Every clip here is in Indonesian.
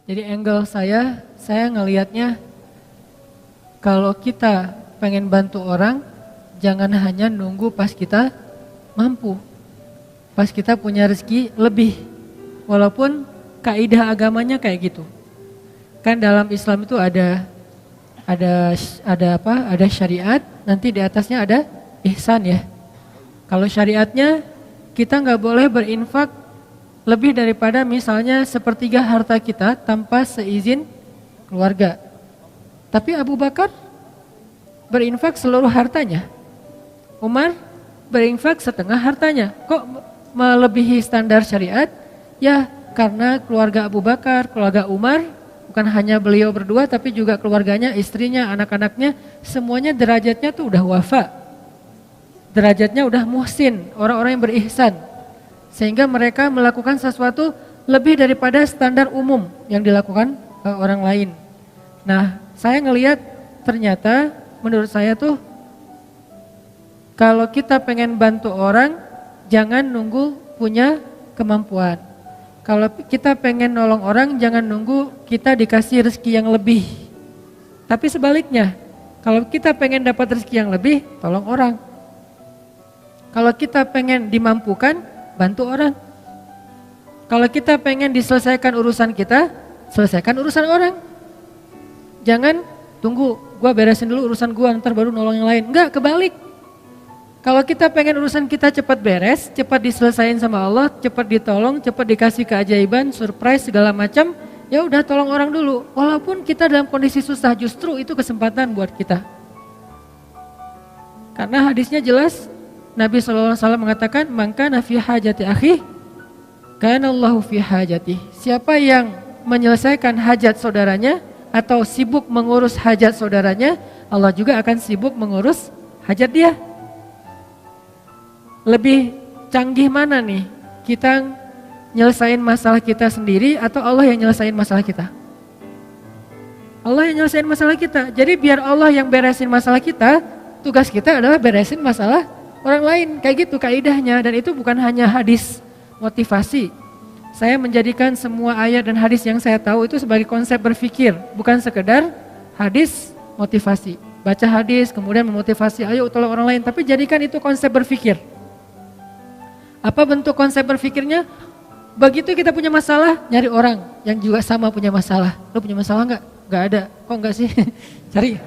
Jadi angle saya ngelihatnya kalau kita pengen bantu orang, jangan hanya nunggu pas kita mampu. Pas kita punya rezeki lebih. Walaupun kaidah agamanya kayak gitu. Kan dalam Islam itu ada syariat, nanti di atasnya ada ihsan ya. Kalau syariatnya kita nggak boleh berinfak lebih daripada misalnya sepertiga harta kita tanpa seizin keluarga. Tapi Abu Bakar berinfak seluruh hartanya. Umar berinfak setengah hartanya. Kok melebihi standar syariat? Ya karena keluarga Abu Bakar, keluarga Umar, bukan hanya beliau berdua tapi juga keluarganya, istrinya, anak-anaknya, semuanya derajatnya tuh udah wafa. Derajatnya udah muhsin, orang-orang yang berihsan. Sehingga mereka melakukan sesuatu lebih daripada standar umum yang dilakukan orang lain. Nah, saya ngelihat ternyata menurut saya tuh kalau kita pengen bantu orang, jangan nunggu punya kemampuan. Kalau kita pengen nolong orang, jangan nunggu kita dikasih rezeki yang lebih. Tapi sebaliknya, kalau kita pengen dapat rezeki yang lebih, tolong orang. Kalau kita pengen dimampukan, bantu orang. Kalau kita pengen diselesaikan urusan kita, selesaikan urusan orang. Jangan tunggu, gua beresin dulu urusan gua, ntar baru nolong yang lain. Enggak, kebalik. Kalau kita pengen urusan kita cepat beres, cepat diselesain sama Allah, cepat ditolong, cepat dikasih keajaiban, surprise segala macam, ya udah tolong orang dulu. Walaupun kita dalam kondisi susah, justru itu kesempatan buat kita. Karena hadisnya jelas, Nabi SAW mengatakan, "Maka nafi hajati akhi, kana Allahu fi hajati." Siapa yang menyelesaikan hajat saudaranya atau sibuk mengurus hajat saudaranya, Allah juga akan sibuk mengurus hajat dia. Lebih canggih mana nih? Kita nyelesain masalah kita sendiri atau Allah yang nyelesain masalah kita? Allah yang nyelesain masalah kita. Jadi biar Allah yang beresin masalah kita, tugas kita adalah beresin masalah orang lain, kayak gitu kaidahnya. Dan itu bukan hanya hadis motivasi. Saya menjadikan semua ayat dan hadis yang saya tahu itu sebagai konsep berpikir, bukan sekedar hadis motivasi. Baca hadis kemudian memotivasi, ayo tolong orang lain, tapi jadikan itu konsep berpikir. Apa bentuk konsep berpikirnya? Begitu kita punya masalah, nyari orang yang juga sama punya masalah. Lo punya masalah enggak? Enggak ada. Kok enggak sih? Cari.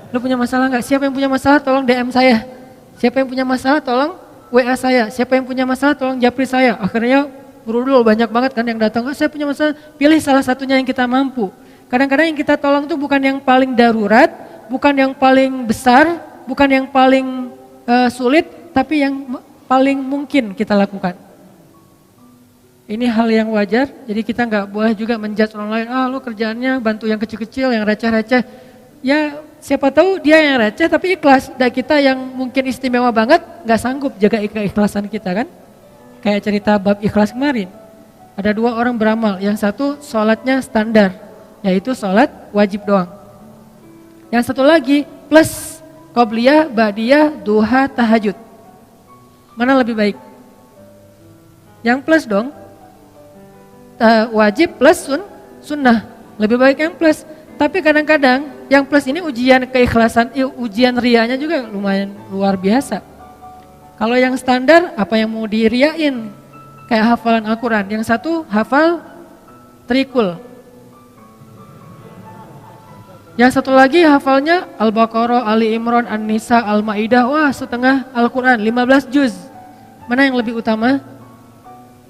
Lo punya masalah enggak? Siapa yang punya masalah tolong DM saya. Siapa yang punya masalah tolong WA saya. Siapa yang punya masalah tolong japri saya. Akhirnya berudul banyak banget kan yang datang. Saya punya masalah, pilih salah satunya yang kita mampu. Kadang-kadang yang kita tolong itu bukan yang paling darurat, bukan yang paling besar, bukan yang paling sulit, tapi yang paling mungkin kita lakukan. Ini hal yang wajar, jadi kita nggak boleh juga menjudge orang lain, lo kerjaannya bantu yang kecil-kecil, yang receh-receh. Ya siapa tahu dia yang receh tapi ikhlas, dan kita yang mungkin istimewa banget nggak sanggup jaga keikhlasan kita kan. Kayak cerita bab ikhlas kemarin, ada 2 orang beramal, yang satu sholatnya standar, yaitu sholat wajib doang. Yang satu lagi plus qobliyah, ba'diyah, duha, tahajud. Mana lebih baik? Yang plus dong. Wajib plus sunnah. Lebih baik yang plus. Tapi kadang-kadang yang plus ini ujian keikhlasan, ujian rianya juga lumayan luar biasa. Kalau yang standar apa yang mau diriain? Kayak hafalan Al-Quran. Yang satu hafal trikul. Yang satu lagi hafalnya Al-Baqarah, Ali Imran, An-Nisa, Al-Maidah, wah setengah Al-Quran, 15 juz. Mana yang lebih utama?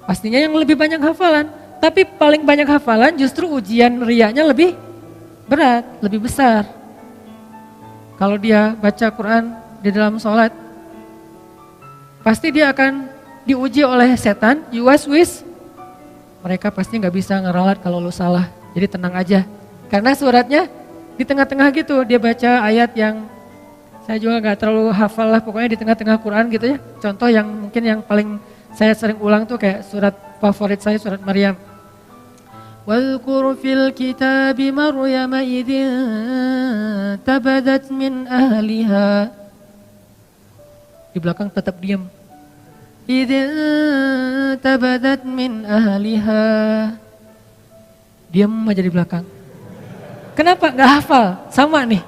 Pastinya yang lebih banyak hafalan. Tapi paling banyak hafalan justru ujian riyanya lebih berat, lebih besar. Kalau dia baca Quran di dalam sholat, pasti dia akan diuji oleh setan, yuwaswis. Mereka pasti gak bisa ngeralat kalau lu salah, jadi tenang aja. Karena suratnya di tengah-tengah gitu, dia baca ayat yang saya juga gak terlalu hafal lah, pokoknya di tengah-tengah Quran gitu ya. Contoh yang mungkin yang paling saya sering ulang tuh kayak surat favorit saya, surat Maryam. Wadhkur fil kitabi Maryam idzin tabadat min ahliha. Di belakang tetap diam. Idzin tabadat min ahliha. diam aja di belakang. Kenapa? Nggak hafal, sama nih.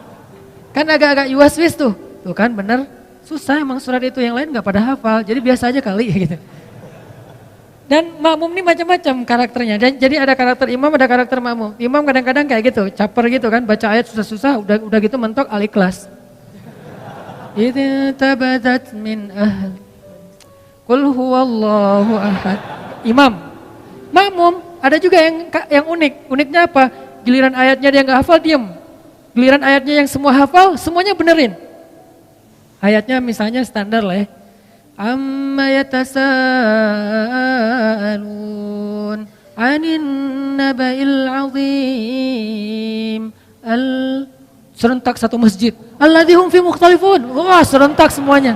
Kan agak-agak yuaswis tuh kan bener. Susah emang surat itu, yang lain nggak pada hafal, jadi biasa aja kali gitu. Dan makmum ini macam-macam karakternya. Dan jadi ada karakter imam, ada karakter makmum. Imam kadang-kadang kayak gitu, caper gitu kan, baca ayat susah-susah, udah gitu mentok Al-Ikhlas. Idza tabadat min ahli qul huwallahu ahad. Imam. Makmum ada juga yang unik. Uniknya apa? Giliran ayatnya dia nggak hafal, diam. Giliran ayatnya yang semua hafal, semuanya benerin. Ayatnya misalnya standar lah ya. Amma yatasaalun 'anin naba'il 'azim. Serentak satu masjid. Alladzi hum fi mukhtalifun. Wah, serentak semuanya.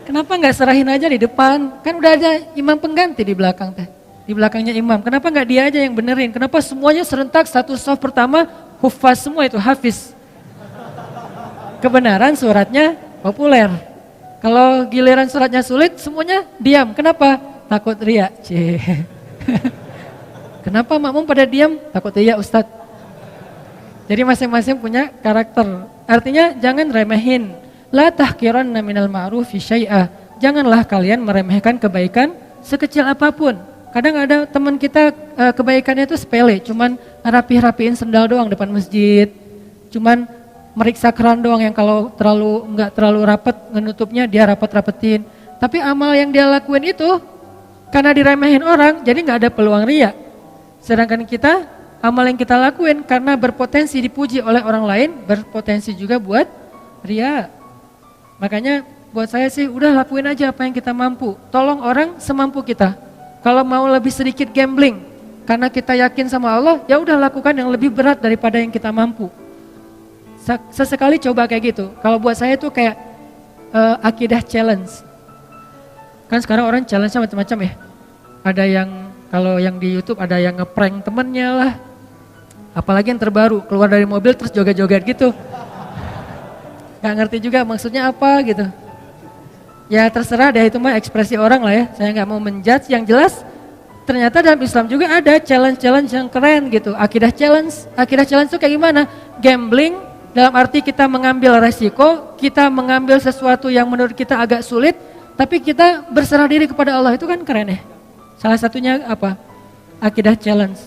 Kenapa nggak serahin aja di depan? Kan udah ada imam pengganti di belakang teh. Di belakangnya imam. Kenapa nggak dia aja yang benerin? Kenapa semuanya serentak satu shaf pertama hufaz semua itu, hafiz. Kebenaran suratnya populer. Kalau giliran suratnya sulit, semuanya diam. Kenapa? Takut riya. Kenapa makmum pada diam? Takut riya, Ustadz. Jadi masing-masing punya karakter. Artinya jangan remehin. La tahqiranna minal ma'rufi syai'a. Janganlah kalian meremehkan kebaikan sekecil apapun. Kadang ada teman kita kebaikannya itu sepele, cuman rapihin sendal doang depan masjid. Cuman meriksa keran doang yang kalau nggak terlalu rapat menutupnya dia rapetin. Tapi amal yang dia lakuin itu karena diremehin orang, jadi nggak ada peluang riya. Sedangkan kita, amal yang kita lakuin karena berpotensi dipuji oleh orang lain, berpotensi juga buat riya. Makanya buat saya sih udah lakuin aja apa yang kita mampu. Tolong orang semampu kita. Kalau mau lebih sedikit gambling, karena kita yakin sama Allah, ya udah lakukan yang lebih berat daripada yang kita mampu. Sesekali coba kayak gitu. Kalau buat saya tuh kayak akidah challenge. Kan sekarang orang challenge-nya macam-macam ya. Ada yang kalau yang di YouTube ada yang ngeprank temennya lah. Apalagi yang terbaru, keluar dari mobil terus joget-joget gitu. Gak ngerti juga maksudnya apa gitu. Ya terserah deh, itu mah ekspresi orang lah ya. Saya gak mau menjudge, yang jelas ternyata dalam Islam juga ada challenge-challenge yang keren gitu. Akidah challenge itu kayak gimana? Gambling dalam arti kita mengambil resiko, kita mengambil sesuatu yang menurut kita agak sulit, tapi kita berserah diri kepada Allah, itu kan keren ya. Salah satunya apa? Akidah challenge.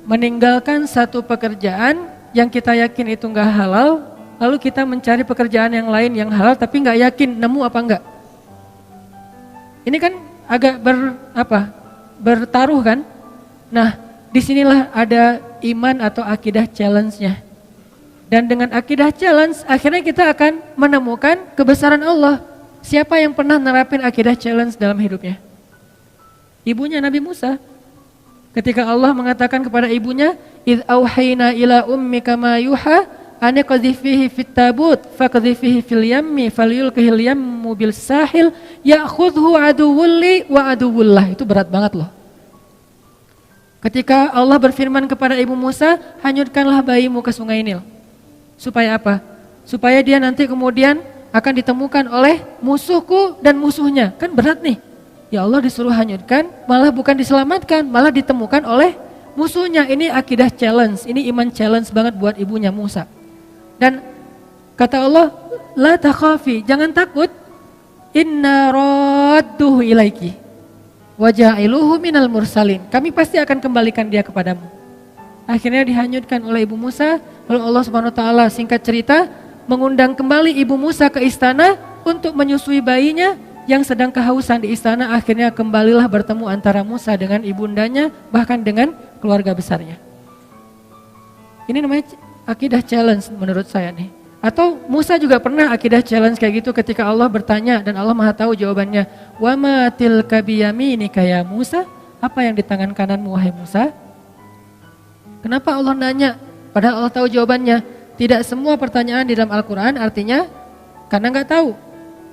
Meninggalkan satu pekerjaan yang kita yakin itu gak halal, lalu kita mencari pekerjaan yang lain yang halal tapi gak yakin nemu apa enggak. Ini kan agak bertaruh kan? Nah, disinilah ada iman atau akidah challenge-nya. Dan dengan akidah challenge, akhirnya kita akan menemukan kebesaran Allah. Siapa yang pernah nerapin akidah challenge dalam hidupnya? Ibunya Nabi Musa. Ketika Allah mengatakan kepada ibunya, "Idh auhayna ila ummika ma yuha, an qadhifihi fit tabut, faqdhifihi fil yammi, falyulqihil yammu bil sahil, ya'khudhu aduwwul li wa aduwwullah." Itu berat banget loh. Ketika Allah berfirman kepada ibu Musa, "Hanyutkanlah bayimu ke sungai Nil." Supaya apa? Supaya dia nanti kemudian akan ditemukan oleh musuhku dan musuhnya. Kan berat nih. Ya Allah disuruh hanyutkan, malah bukan diselamatkan, malah ditemukan oleh musuhnya. Ini akidah challenge, ini iman challenge banget buat ibunya Musa. Dan kata Allah, la takhafi, jangan takut. Inna radduhu ilaiki wa ja'iluhu minal mursalin. Kami pasti akan kembalikan dia kepadamu. Akhirnya dihanyutkan oleh ibu Musa, lalu Allah Subhanahu wa taala singkat cerita mengundang kembali ibu Musa ke istana untuk menyusui bayinya yang sedang kehausan di istana. Akhirnya kembalilah bertemu antara Musa dengan ibundanya, bahkan dengan keluarga besarnya. Ini namanya akidah challenge menurut saya nih. Atau Musa juga pernah akidah challenge kayak gitu ketika Allah bertanya dan Allah Maha tahu jawabannya. Wa ma tilka biyaminika ya Musa? Apa yang di tangan kananmu wahai Musa? Kenapa Allah nanya? Padahal Allah tahu jawabannya. Tidak semua pertanyaan di dalam Al-Quran artinya karena nggak tahu.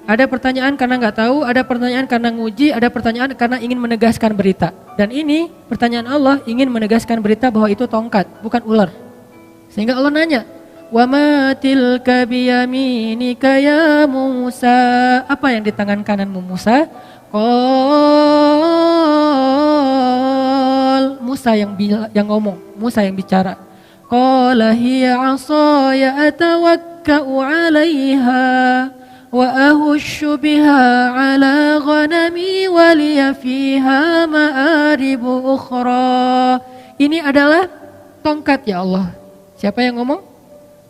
Ada pertanyaan karena nggak tahu, ada pertanyaan karena nguji, ada pertanyaan karena ingin menegaskan berita. Dan ini pertanyaan Allah ingin menegaskan berita bahwa itu tongkat, bukan ular. Sehingga Allah nanya, "Wa ma tilka biyaminika ya Musa?" Apa yang di tangan kananmu Musa? Musa yang ngomong, Musa yang bicara. Qala hiya 'ashaya atawakka'u 'alaiha wa ahushu biha 'ala ghanami wa liya fiha ma'aribu ukhra. Ini adalah tongkat ya Allah. Siapa yang ngomong?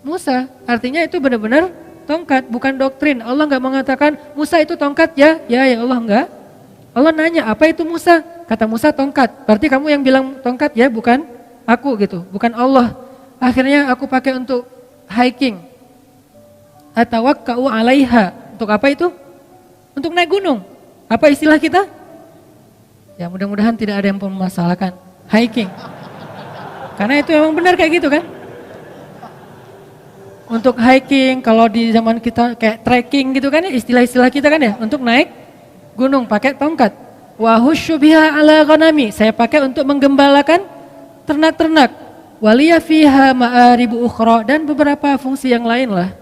Musa. Artinya itu benar-benar tongkat, bukan doktrin. Allah enggak mengatakan Musa itu tongkat ya. Ya Allah enggak. Allah nanya, apa itu Musa? Kata Musa tongkat. Berarti kamu yang bilang tongkat ya, bukan aku gitu, bukan Allah. Akhirnya aku pakai untuk hiking. Atawakka'u 'alaiha. Untuk apa itu? Untuk naik gunung. Apa istilah kita? Ya mudah-mudahan tidak ada yang mempermasalahkan. Hiking. Karena itu memang benar kayak gitu kan? Untuk hiking, kalau di zaman kita kayak trekking gitu kan ya, istilah-istilah kita kan ya, untuk naik gunung pakai tongkat. Wa husyu biha 'ala ghanami. Saya pakai untuk menggembalakan ternak-ternak. Waliya fiha ma'aribu ukhra, dan beberapa fungsi yang lain lah.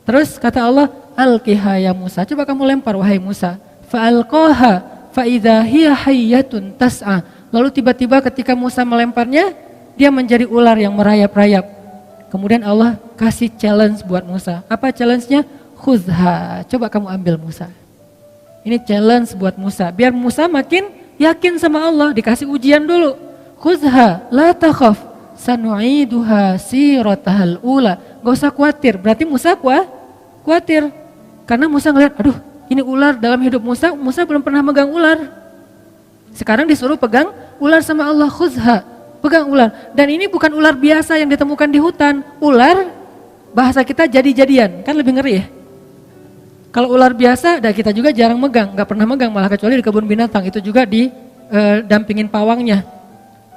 Terus kata Allah, alqiha ya Musa, coba kamu lempar wahai Musa. Fa'alqaha fa'idha hiya hayyatun tas'a. Lalu tiba-tiba ketika Musa melemparnya, dia menjadi ular yang merayap-rayap. Kemudian Allah kasih challenge buat Musa. Apa challenge-nya? Khudha, coba kamu ambil Musa. Ini challenge buat Musa, biar Musa makin yakin sama Allah, dikasih ujian dulu. Khudha la takhaf sanu'iduha siratahal ula. Gak usah khawatir, berarti Musa khawatir. Karena Musa ngeliat, aduh ini ular dalam hidup Musa, Musa belum pernah megang ular. Sekarang disuruh pegang ular sama Allah, khudha, pegang ular. Dan ini bukan ular biasa yang ditemukan di hutan. Ular, bahasa kita jadi-jadian, kan lebih ngeri ya. Kalau ular biasa, kita juga jarang megang, gak pernah megang, malah kecuali di kebun binatang, itu juga didampingin pawangnya.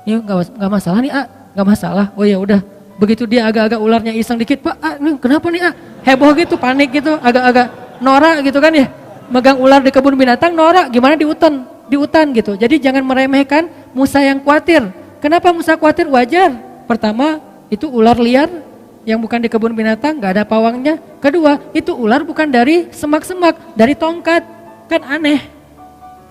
Ini gak masalah nih, gak masalah. Oh ya udah, begitu dia agak-agak ularnya iseng dikit, Pak, ini kenapa nih heboh gitu, panik gitu, agak-agak norak gitu kan ya. Megang ular di kebun binatang norak, gimana di hutan gitu. Jadi jangan meremehkan Musa yang khawatir. Kenapa Musa khawatir? Wajar. Pertama, itu ular liar yang bukan di kebun binatang, gak ada pawangnya. Kedua, itu ular bukan dari semak-semak, dari tongkat, kan aneh.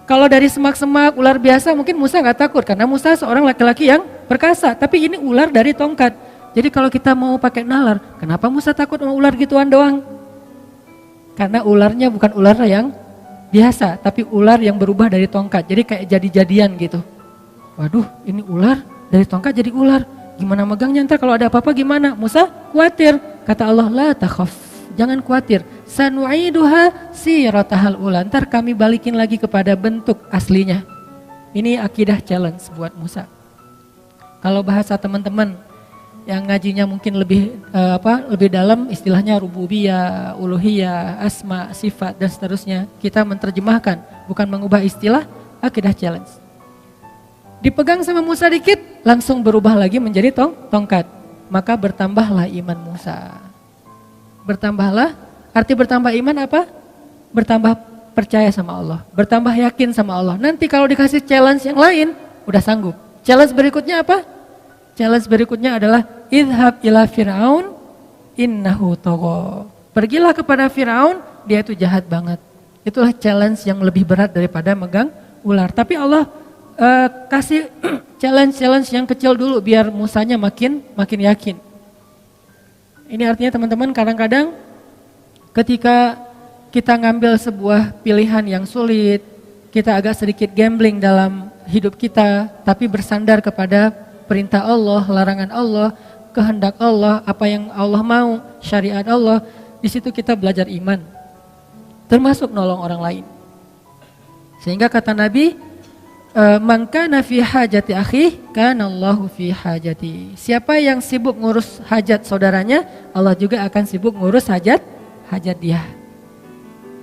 Kalau dari semak-semak, ular biasa mungkin Musa gak takut, karena Musa seorang laki-laki yang perkasa. Tapi ini ular dari tongkat. Jadi kalau kita mau pakai nalar, kenapa Musa takut sama ular gituan doang? Karena ularnya bukan ular yang biasa, tapi ular yang berubah dari tongkat. Jadi kayak jadi-jadian gitu. Waduh, ini ular dari tongkat jadi ular. Gimana megangnya ntar kalau ada apa-apa gimana? Musa khawatir. Kata Allah, la takhaf, jangan khawatir. Sanu'iduha siratahal ula. Ntar kami balikin lagi kepada bentuk aslinya. Ini akidah challenge buat Musa. Kalau bahasa teman-teman yang ngajinya mungkin lebih lebih dalam, istilahnya rububiyah, uluhiyah, asma, sifat dan seterusnya. Kita menerjemahkan, bukan mengubah istilah, akidah challenge. Dipegang sama Musa dikit, langsung berubah lagi menjadi tongkat. Maka bertambahlah iman Musa. Bertambahlah, arti bertambah iman apa? Bertambah percaya sama Allah, bertambah yakin sama Allah. Nanti kalau dikasih challenge yang lain, udah sanggup. Challenge berikutnya apa? Challenge berikutnya adalah idhab ila Fir'aun innahu tagha. Pergilah kepada Fir'aun, dia itu jahat banget. Itulah challenge yang lebih berat daripada megang ular. Tapi Allah kasih challenge yang kecil dulu biar Musanya makin yakin. Ini artinya teman-teman, kadang-kadang ketika kita ngambil sebuah pilihan yang sulit, kita agak sedikit gambling dalam hidup kita, tapi bersandar kepada perintah Allah, larangan Allah, kehendak Allah, apa yang Allah mau, syariat Allah. Di situ kita belajar iman, termasuk nolong orang lain. Sehingga kata Nabi, man kana fi hajati akhi kana Allahu fi hajati. Siapa yang sibuk ngurus hajat saudaranya, Allah juga akan sibuk ngurus hajat dia.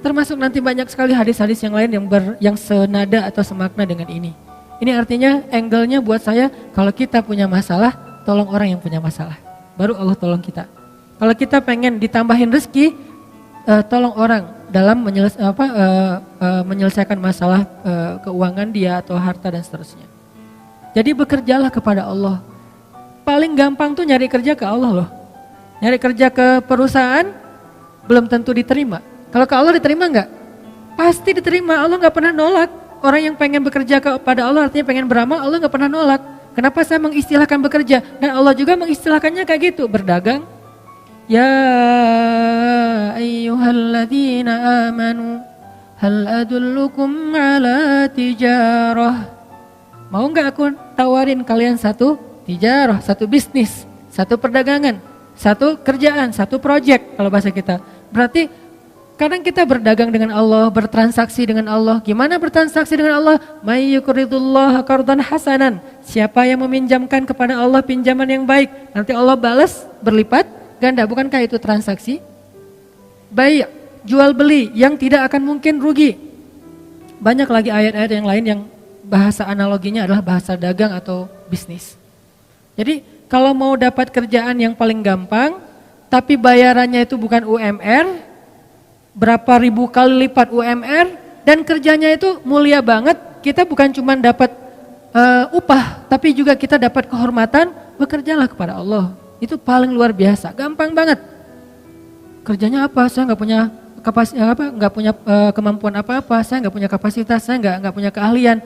Termasuk nanti banyak sekali hadis-hadis yang lain yang senada atau semakna dengan ini. Ini artinya angle-nya buat saya, kalau kita punya masalah, tolong orang yang punya masalah, baru Allah tolong kita. Kalau kita pengen ditambahin rezeki, tolong orang dalam menyelesaikan masalah keuangan dia atau harta dan seterusnya. Jadi bekerjalah kepada Allah. Paling gampang tuh nyari kerja ke Allah loh. Nyari kerja ke perusahaan belum tentu diterima. Kalau ke Allah diterima enggak? Pasti diterima. Allah enggak pernah nolak. Orang yang pengen bekerja kepada Allah, artinya pengen beramal, Allah enggak pernah nolak. Kenapa saya mengistilahkan bekerja? Dan Allah juga mengistilahkannya kayak gitu, berdagang. Ya ayyuhalladzina amanu hal adullukum ala tijarah. Mau nggak aku tawarin kalian satu tijarah, satu bisnis, satu perdagangan, satu kerjaan, satu project kalau bahasa kita. Berarti kadang kita berdagang dengan Allah, bertransaksi dengan Allah. Gimana bertransaksi dengan Allah? May yuqridullaha qardan hasanan. Siapa yang meminjamkan kepada Allah pinjaman yang baik, nanti Allah balas berlipat ganda. Bukankah itu transaksi? Baik, jual beli yang tidak akan mungkin rugi. Banyak lagi ayat-ayat yang lain yang bahasa analoginya adalah bahasa dagang atau bisnis. Jadi kalau mau dapat kerjaan yang paling gampang, tapi bayarannya itu bukan UMR, berapa ribu kali lipat UMR, dan kerjanya itu mulia banget, kita bukan cuma dapat upah, tapi juga kita dapat kehormatan, bekerjalah kepada Allah. Itu paling luar biasa, gampang banget. Kerjanya apa? Saya nggak punya kemampuan apa-apa, saya nggak punya kapasitas, saya nggak punya keahlian.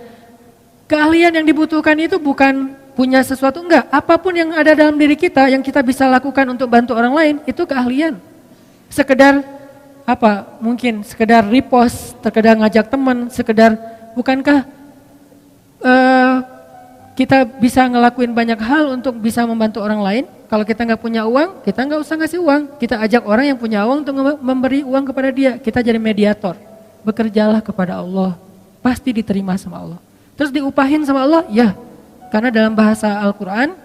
Keahlian yang dibutuhkan itu bukan punya sesuatu, enggak. Apapun yang ada dalam diri kita yang kita bisa lakukan untuk bantu orang lain, itu keahlian. Sekedar apa? Mungkin sekedar repost, sekedar ngajak teman, sekedar, bukankah kita bisa ngelakuin banyak hal untuk bisa membantu orang lain? Kalau kita nggak punya uang, kita nggak usah ngasih uang. Kita ajak orang yang punya uang untuk memberi uang kepada dia. Kita jadi mediator. Bekerjalah kepada Allah, pasti diterima sama Allah. Terus diupahin sama Allah? Ya, karena dalam bahasa Al-Quran,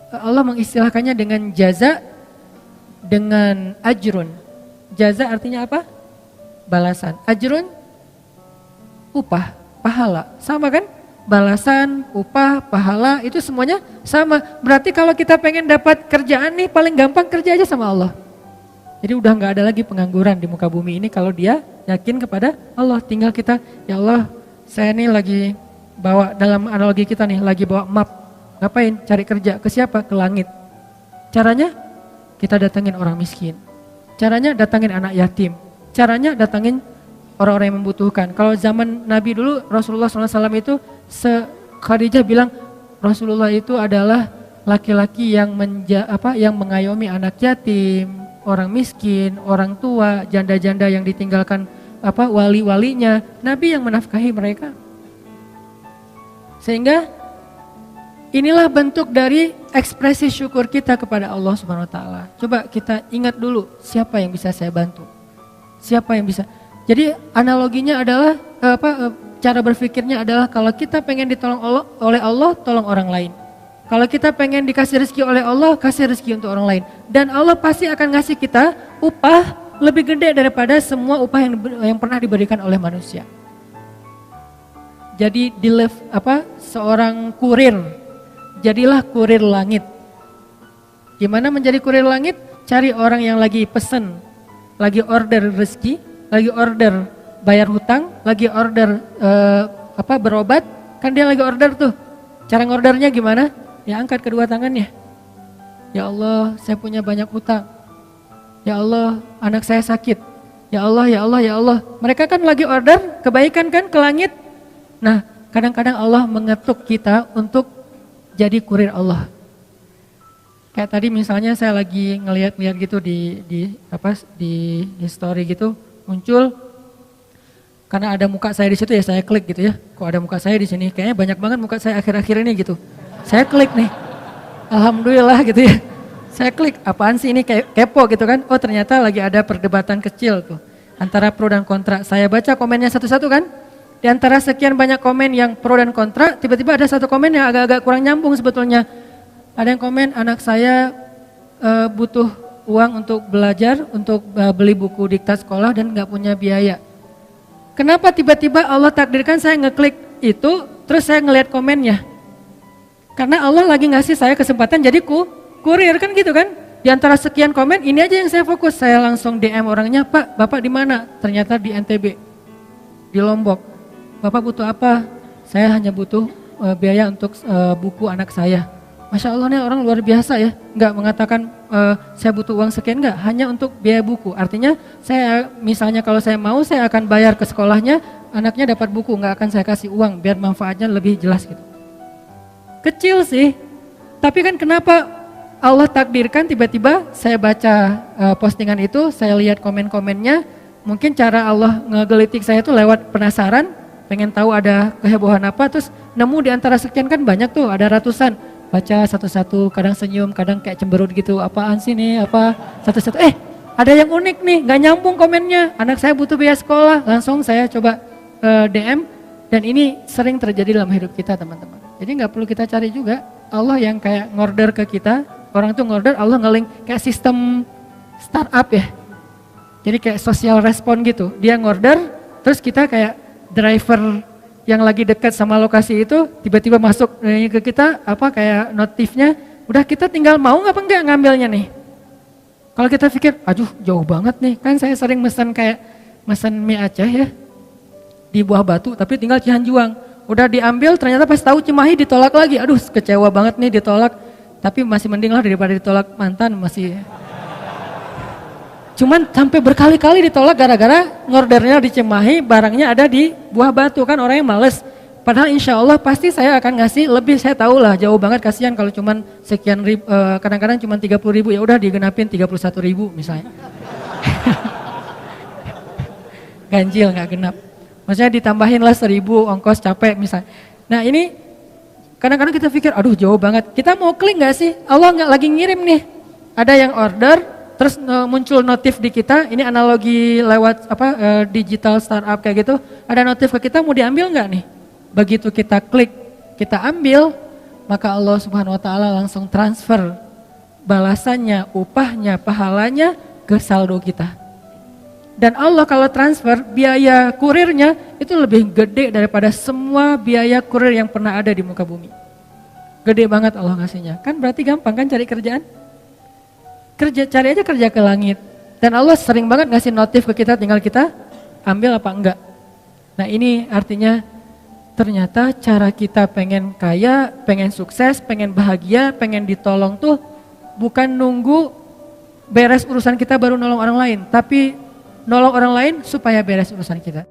Allah mengistilahkannya dengan jaza, dengan ajrun. Jaza artinya apa? Balasan. Ajrun, upah, pahala. Sama kan? Balasan, upah, pahala, itu semuanya sama. Berarti kalau kita pengen dapat kerjaan nih, paling gampang kerja aja sama Allah. Jadi udah gak ada lagi pengangguran di muka bumi ini kalau dia yakin kepada Allah. Tinggal kita, ya Allah, saya nih lagi bawa, dalam analogi kita nih, lagi bawa map. Ngapain? Cari kerja. Ke siapa? Ke langit. Caranya? Kita datangin orang miskin. Caranya datangin anak yatim. Caranya datangin orang-orang yang membutuhkan. Kalau zaman Nabi dulu, Rasulullah SAW itu, Khadijah bilang, Rasulullah itu adalah laki-laki yang mengayomi anak yatim, orang miskin, orang tua, janda-janda yang ditinggalkan wali-walinya. Nabi yang menafkahi mereka. Sehingga inilah bentuk dari ekspresi syukur kita kepada Allah Subhanahu wa taala. Coba kita ingat dulu, siapa yang bisa saya bantu? Siapa yang bisa? Jadi analoginya adalah cara berpikirnya adalah kalau kita pengen ditolong oleh Allah, tolong orang lain. Kalau kita pengen dikasih rezeki oleh Allah, kasih rezeki untuk orang lain. Dan Allah pasti akan ngasih kita upah lebih gede daripada semua upah yang pernah diberikan oleh manusia. Jadi seorang kurir, jadilah kurir langit. Gimana menjadi kurir langit? Cari orang yang lagi pesen, lagi order rezeki, lagi order bayar hutang, lagi order berobat, kan dia lagi order tuh. Cara ngordernya gimana? Ya angkat kedua tangannya. Ya Allah, saya punya banyak hutang. Ya Allah, anak saya sakit. Ya Allah, ya Allah, ya Allah. Mereka kan lagi order kebaikan kan ke langit. Nah, kadang-kadang Allah mengetuk kita untuk jadi kurir Allah. Kayak tadi misalnya saya lagi ngeliat gitu di story gitu, muncul karena ada muka saya di situ ya saya klik gitu ya. Kok ada muka saya di sini? Kayaknya banyak banget muka saya akhir-akhir ini gitu. Saya klik nih. Alhamdulillah gitu ya. Saya klik, apaan sih ini kepo gitu kan. Oh ternyata lagi ada perdebatan kecil tuh antara pro dan kontra. Saya baca komennya satu-satu kan. Di antara sekian banyak komen yang pro dan kontra, tiba-tiba ada satu komen yang agak-agak kurang nyambung sebetulnya. Ada yang komen, anak saya butuh uang untuk belajar, untuk beli buku diktat sekolah dan gak punya biaya. Kenapa tiba-tiba Allah takdirkan saya ngeklik itu, terus saya ngelihat komennya. Karena Allah lagi ngasih saya kesempatan jadi kurir kan gitu kan. Di antara sekian komen, ini aja yang saya fokus. Saya langsung DM orangnya, Pak, Bapak di mana? Ternyata di NTB, di Lombok. Bapak butuh apa? Saya hanya butuh biaya untuk buku anak saya. Masya Allah nih orang luar biasa ya. Enggak mengatakan saya butuh uang sekian, enggak. Hanya untuk biaya buku. Artinya saya misalnya kalau saya mau saya akan bayar ke sekolahnya. Anaknya dapat buku, enggak akan saya kasih uang biar manfaatnya lebih jelas gitu. Kecil sih, tapi kan kenapa Allah takdirkan tiba-tiba saya baca postingan itu, saya lihat komen-komennya, mungkin cara Allah ngegelitik saya tuh lewat penasaran, pengen tahu ada kehebohan apa, terus nemu di antara sekian kan banyak tuh, ada ratusan, baca satu-satu, kadang senyum, kadang kayak cemberut gitu, apaan sih nih, apa, satu-satu, ada yang unik nih, gak nyambung komennya, anak saya butuh biaya sekolah, langsung saya coba DM, dan ini sering terjadi dalam hidup kita teman-teman. Jadi gak perlu kita cari juga, Allah yang kayak ngorder ke kita, orang tuh ngorder, Allah nge-link kayak sistem startup ya. Jadi kayak social respon gitu, dia ngorder, terus kita kayak driver yang lagi dekat sama lokasi itu, tiba-tiba masuk ke kita, apa kayak notifnya, udah kita tinggal mau apa enggak ngambilnya nih. Kalau kita pikir, aduh jauh banget nih, kan saya sering mesen mie Aceh ya, di Buah Batu, tapi tinggal Cihanjuang. Udah diambil, ternyata pas tahu Cimahi ditolak lagi, aduh kecewa banget nih ditolak. Tapi masih mending lah daripada ditolak mantan, masih. Cuman sampai berkali-kali ditolak gara-gara ngordernya di Cimahi, barangnya ada di Buah Batu, kan orangnya males. Padahal insya Allah pasti saya akan ngasih lebih, saya tahu lah jauh banget, kasihan kalau cuman sekian ribu, kadang-kadang cuman 30.000, ya udah digenapin 31.000 misalnya. Ganjil nggak genap. Maksudnya ditambahin lah 1.000 ongkos capek misalnya. Nah ini kadang-kadang kita pikir, aduh jauh banget. Kita mau klik nggak sih? Allah nggak lagi ngirim nih. Ada yang order, terus muncul notif di kita. Ini analogi lewat digital startup kayak gitu. Ada notif ke kita, mau diambil nggak nih? Begitu kita klik, kita ambil, maka Allah Subhanahu Wa Taala langsung transfer balasannya, upahnya, pahalanya ke saldo kita. Dan Allah kalau transfer biaya kurirnya itu lebih gede daripada semua biaya kurir yang pernah ada di muka bumi. Gede banget Allah ngasihnya. Kan berarti gampang kan cari kerjaan? Cari aja kerja ke langit. Dan Allah sering banget ngasih notif ke kita, tinggal kita ambil apa enggak. Nah ini artinya ternyata cara kita pengen kaya, pengen sukses, pengen bahagia, pengen ditolong tuh bukan nunggu beres urusan kita baru nolong orang lain. Tapi nolong orang lain supaya beres urusan kita.